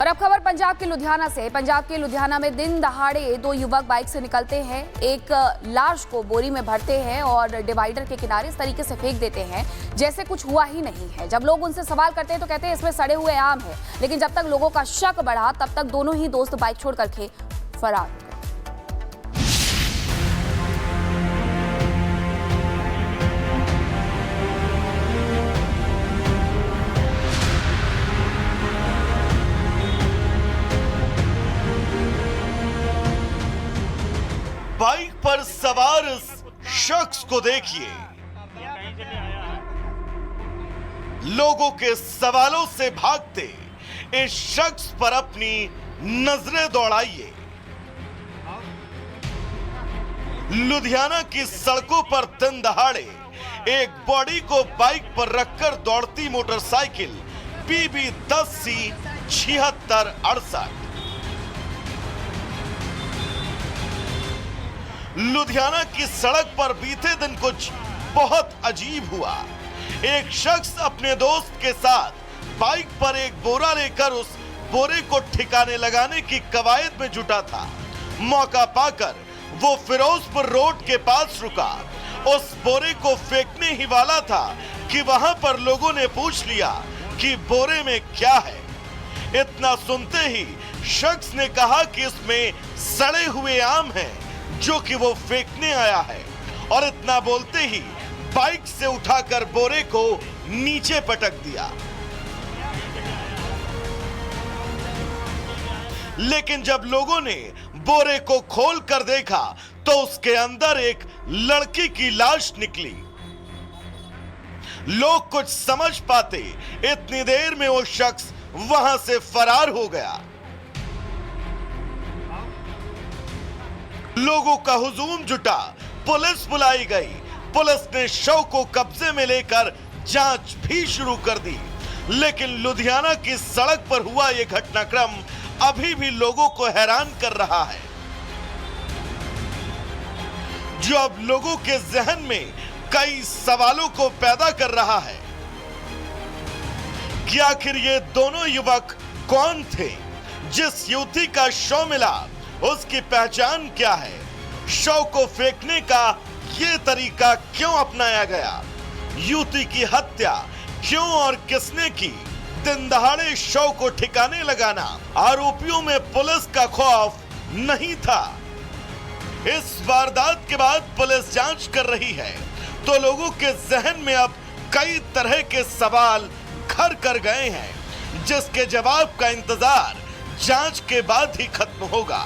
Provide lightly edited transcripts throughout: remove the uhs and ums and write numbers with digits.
अब खबर पंजाब के लुधियाना से। पंजाब के लुधियाना में दिन दहाड़े दो युवक बाइक से निकलते हैं, एक लाश को बोरी में भरते हैं और डिवाइडर के किनारे इस तरीके से फेंक देते हैं जैसे कुछ हुआ ही नहीं है। जब लोग उनसे सवाल करते हैं तो कहते हैं इसमें सड़े हुए आम है, लेकिन जब तक लोगों का शक बढ़ा तब तक दोनों ही दोस्त बाइक छोड़ करके फरार हो गए। बाइक पर सवार इस शख्स को देखिए। लोगों के सवालों से भागते इस शख्स पर अपनी नजरें दौड़ाइए। लुधियाना की सड़कों पर दिन दहाड़े एक बॉडी को बाइक पर रखकर दौड़ती मोटरसाइकिल PB 10C 7668। लुधियाना की सड़क पर बीते दिन कुछ बहुत अजीब हुआ। एक शख्स अपने दोस्त के साथ बाइक पर एक बोरा लेकर उस बोरे को ठिकाने लगाने की कवायद में जुटा था। मौका पाकर वो फिरोजपुर रोड के पास रुका। उस बोरे को फेंकने ही वाला था कि वहां पर लोगों ने पूछ लिया कि बोरे में क्या है। इतना सुनते ही शख्स ने कहा कि इसमें सड़े हुए आम हैं जो कि वो फेंकने आया है, और इतना बोलते ही बाइक से उठाकर बोरे को नीचे पटक दिया। लेकिन जब लोगों ने बोरे को खोल कर देखा तो उसके अंदर एक लड़की की लाश निकली। लोग कुछ समझ पाते इतनी देर में वो शख्स वहां से फरार हो गया। लोगों का हुजूम जुटा, पुलिस बुलाई गई। पुलिस ने शव को कब्जे में लेकर जांच भी शुरू कर दी। लेकिन लुधियाना की सड़क पर हुआ यह घटनाक्रम अभी भी लोगों को हैरान कर रहा है, जो अब लोगों के जहन में कई सवालों को पैदा कर रहा है कि आखिर ये दोनों युवक कौन थे। जिस युवती का शव मिला उसकी पहचान क्या है, शव को फेंकने का यह तरीका क्यों अपनाया गया, युवती की हत्या क्यों और किसने की, दिन दहाड़े शव को ठिकाने लगाना, आरोपियों में पुलिस का खौफ नहीं था। इस वारदात के बाद पुलिस जांच कर रही है तो लोगों के जहन में अब कई तरह के सवाल घर कर गए हैं, जिसके जवाब का इंतजार जांच के बाद ही खत्म होगा।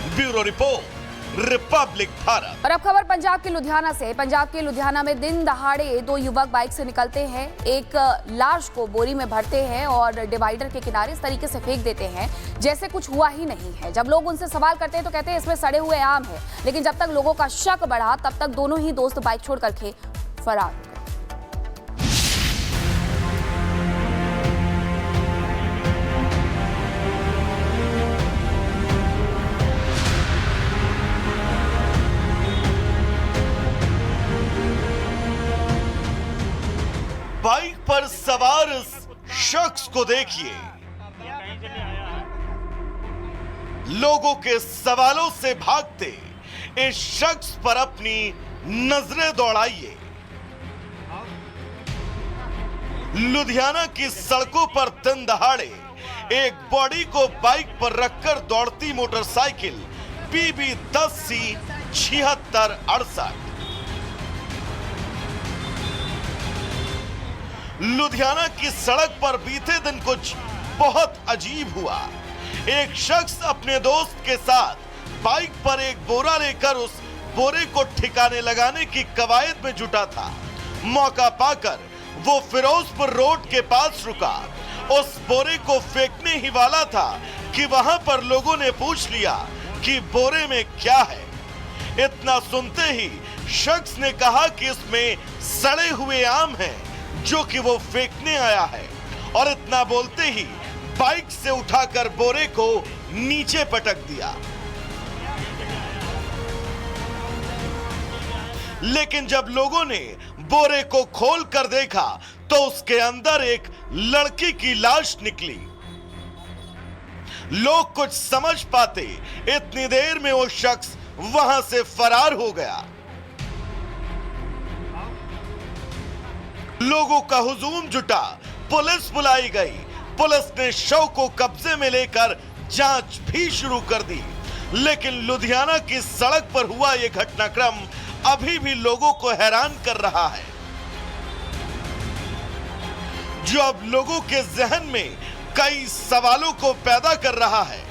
Bureau report, Republic Bharat. और अब खबर पंजाब के लुधियाना से। पंजाब के लुधियाना में दिन दहाड़े दो युवक बाइक से निकलते हैं, एक लाश को बोरी में भरते हैं और डिवाइडर के किनारे इस तरीके से फेंक देते हैं जैसे कुछ हुआ ही नहीं है। जब लोग उनसे सवाल करते हैं तो कहते हैं इसमें सड़े हुए आम है, लेकिन जब तक लोगों का शक बढ़ा तब तक दोनों ही दोस्त बाइक छोड़ करके फरार हो गए। बाइक पर सवार इस शख्स को देखिए। लोगों के सवालों से भागते इस शख्स पर अपनी नजरें दौड़ाइए। लुधियाना की सड़कों पर दिन दहाड़े एक बॉडी को बाइक पर रखकर दौड़ती मोटरसाइकिल PB 10C 7668। लुधियाना की सड़क पर बीते दिन कुछ बहुत अजीब हुआ। एक शख्स अपने दोस्त के साथ बाइक पर एक बोरा लेकर उस बोरे को ठिकाने लगाने की कवायद में जुटा था। मौका पाकर वो फिरोजपुर रोड के पास रुका। उस बोरे को फेंकने ही वाला था कि वहां पर लोगों ने पूछ लिया कि बोरे में क्या है। इतना सुनते ही शख्स ने कहा कि इसमें सड़े हुए आम हैं जो कि वो फेंकने आया है, और इतना बोलते ही बाइक से उठाकर बोरे को नीचे पटक दिया। लेकिन जब लोगों ने बोरे को खोल कर देखा तो उसके अंदर एक लड़की की लाश निकली। लोग कुछ समझ पाते इतनी देर में वो शख्स वहां से फरार हो गया। लोगों का हुजूम जुटा, पुलिस बुलाई गई। पुलिस ने शव को कब्जे में लेकर जांच भी शुरू कर दी, लेकिन लुधियाना की सड़क पर हुआ यह घटनाक्रम अभी भी लोगों को हैरान कर रहा है, जो अब लोगों के जहन में कई सवालों को पैदा कर रहा है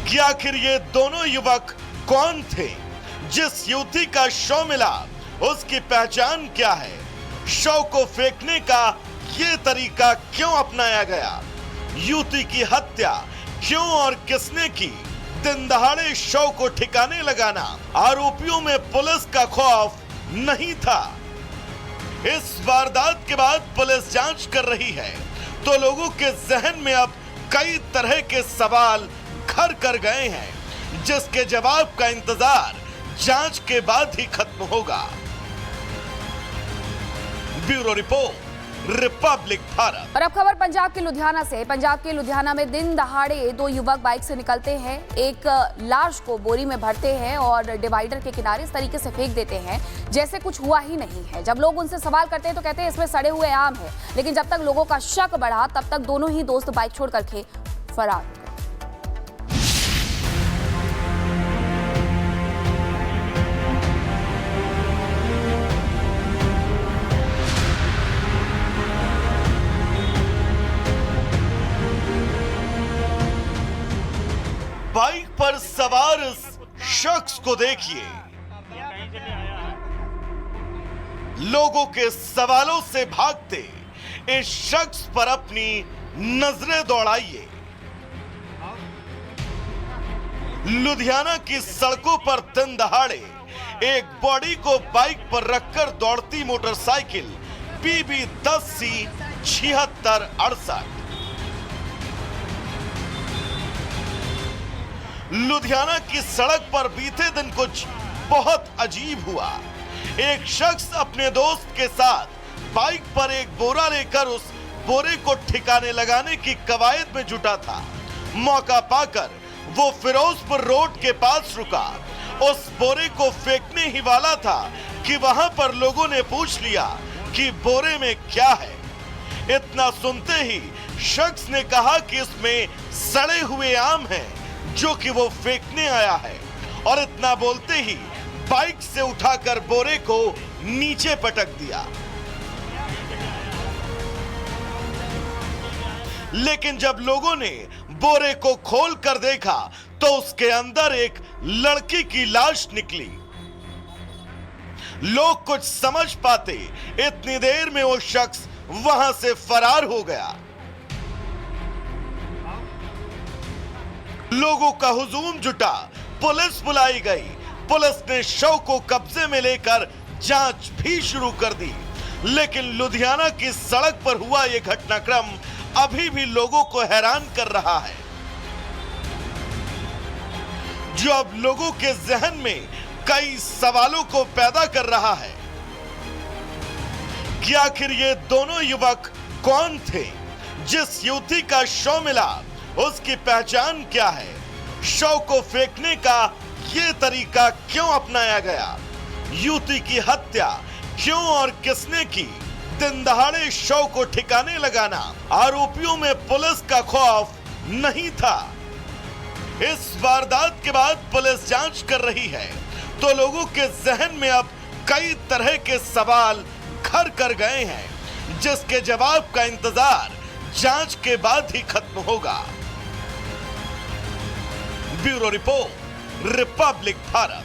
कि आखिर ये दोनों युवक कौन थे। जिस युवती का शव मिला उसकी पहचान क्या है, शव को फेंकने का ये तरीका क्यों अपनाया गया, युवती की हत्या क्यों और किसने की, दिन दहाड़े शव को ठिकाने लगाना आरोपियों में पुलिस का खौफ नहीं था। इस वारदात के बाद पुलिस जांच कर रही है, तो लोगों के जहन में अब कई तरह के सवाल घर कर गए हैं, जिसके जवाब का इंतजार जांच के बाद ही खत्म होगा। Bureau report, Republic Bharat. और अब खबर पंजाब के लुधियाना से। पंजाब के लुधियाना में दिन दहाड़े दो युवक बाइक से निकलते हैं, एक लाश को बोरी में भरते हैं और डिवाइडर के किनारे इस तरीके से फेंक देते हैं जैसे कुछ हुआ ही नहीं है। जब लोग उनसे सवाल करते हैं तो कहते हैं इसमें सड़े हुए आम है, लेकिन जब तक लोगों का शक बढ़ा तब तक दोनों ही दोस्त बाइक छोड़ करके फरार। बाइक पर सवार इस शख्स को देखिए, लोगों के सवालों से भागते इस शख्स पर अपनी नजरें दौड़ाइए। लुधियाना की सड़कों पर दिन दहाड़े एक बॉडी को बाइक पर रखकर दौड़ती मोटरसाइकिल PB 10C 7668। लुधियाना की सड़क पर बीते दिन कुछ बहुत अजीब हुआ। एक शख्स अपने दोस्त के साथ बाइक पर एक बोरा लेकर उस बोरे को ठिकाने लगाने की कवायद में जुटा था। मौका पाकर वो फिरोजपुर रोड के पास रुका। उस बोरे को फेंकने ही वाला था कि वहां पर लोगों ने पूछ लिया कि बोरे में क्या है। इतना सुनते ही शख्स ने कहा कि इसमें सड़े हुए आम हैं, जो कि वो फेंकने आया है, और इतना बोलते ही बाइक से उठाकर बोरे को नीचे पटक दिया। लेकिन जब लोगों ने बोरे को खोल कर देखा तो उसके अंदर एक लड़की की लाश निकली। लोग कुछ समझ पाते इतनी देर में वो शख्स वहां से फरार हो गया। लोगों का हुजूम जुटा, पुलिस बुलाई गई। पुलिस ने शव को कब्जे में लेकर जांच भी शुरू कर दी, लेकिन लुधियाना की सड़क पर हुआ यह घटनाक्रम अभी भी लोगों को हैरान कर रहा है, जो अब लोगों के जहन में कई सवालों को पैदा कर रहा है कि आखिर ये दोनों युवक कौन थे। जिस युवती का शव मिला उसकी पहचान क्या है, शव को फेंकने का ये तरीका क्यों अपनाया गया, युवती की हत्या क्यों और किसने की, दिन दहाड़े शव को ठिकाने लगाना आरोपियों में पुलिस का खौफ नहीं था। इस वारदात के बाद पुलिस जांच कर रही है, तो लोगों के जहन में अब कई तरह के सवाल घर कर गए हैं, जिसके जवाब का इंतजार जांच के बाद ही खत्म होगा। Bureau report, Republic Bharat.